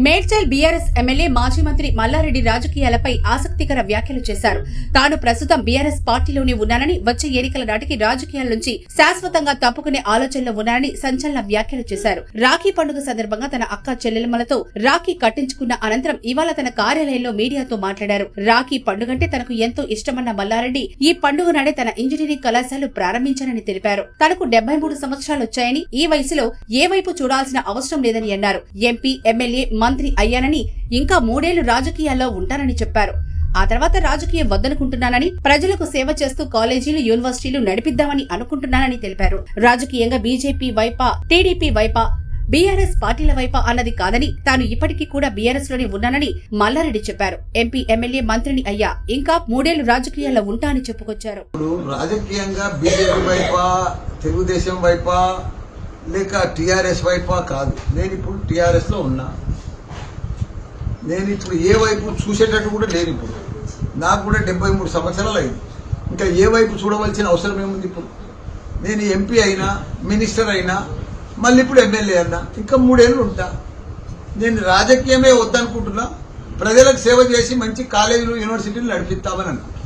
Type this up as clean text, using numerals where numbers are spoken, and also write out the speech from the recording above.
Medchal BRS MLA మాజీ మంత్రి మల్లారెడ్డి రాజకీయాలపై ఆసక్తికర వ్యాఖ్యలు చేశారు. తాను ప్రస్తుతం బీఆర్ఎస్ పార్టీలోనే ఉన్నానని, వచ్చే ఎన్నికల నాటికి రాజకీయాల నుంచి శాశ్వతంగా తప్పుకునే ఆలోచనలో ఉన్నానని సంచలన వ్యాఖ్యలు చేశారు. రాఖీ పండుగ సందర్భంగా తన అక్క చెల్లెలమ్మలతో రాఖీ కట్టించుకున్న అనంతరం ఇవాళ తన కార్యాలయంలో మీడియాతో మాట్లాడారు. రాఖీ పండుగంటే తనకు ఎంతో ఇష్టమన్న మల్లారెడ్డి ఈ పండుగ నాడే తన ఇంజనీరింగ్ కళాశాల ప్రారంభించానని తెలిపారు. తనకు 73 సంవత్సరాలు వచ్చాయని, ఈ వయసులో ఏ వైపు చూడాల్సిన అవసరం లేదని అన్నారు. ఎంపీ, ఎమ్మెల్యే, మంత్రి అయ్యానని, ఇంకా 3 ఏళ్లు రాజకీయాల్లో ఉంటానని చెప్పారు. ఆ తర్వాత రాజకీయం వద్దనుకుంటున్నానని, ప్రజలకు సేవ చేస్తూ కాలేజీలు, యూనివర్సిటీలు నడిపిద్దామని అనుకుంటున్నానని తెలిపారు. రాజకీయంగా బీజేపీ వైపా, టీడీపీ వైపా, బీఆర్ఎస్ పార్టీల వైపా అన్నది కాదని, తాను ఇప్పటికీ కూడా బీఆర్ఎస్ లోనే ఉన్నానని మల్లారెడ్డి చెప్పారు. ఎంపీ, ఎమ్మెల్యే, మంత్రిని అయ్యా, ఇంకా 3 ఏళ్లు రాజకీయాల్లో ఉంటా అని చెప్పుకొచ్చారు. రాజకీయంగా బీజేపీ వైపా, తెలుగుదేశం వైపా, లేక టీఆర్ఎస్ వైపా కాదు. నేను ఇప్పుడు టీఆర్ఎస్ లో ఉన్నా. నేను ఇప్పుడు ఏ వైపు చూసేటట్టు కూడా లేను. ఇప్పుడు నాకు కూడా 73 సంవత్సరాలు అయింది. ఇంకా ఏ వైపు చూడవలసిన అవసరం ఏముంది? ఇప్పుడు నేను ఎంపీ అయినా, మినిస్టర్ అయినా, మళ్ళీ ఇప్పుడు ఎమ్మెల్యే అన్నా, ఇంకా 3 ఏళ్ళు ఉంటా. నేను రాజకీయమే వద్దనుకుంటున్నా. ప్రజలకు సేవ చేసి మంచి కాలేజీలు, యూనివర్సిటీలు నడిపిస్తామని అనుకుంటున్నా.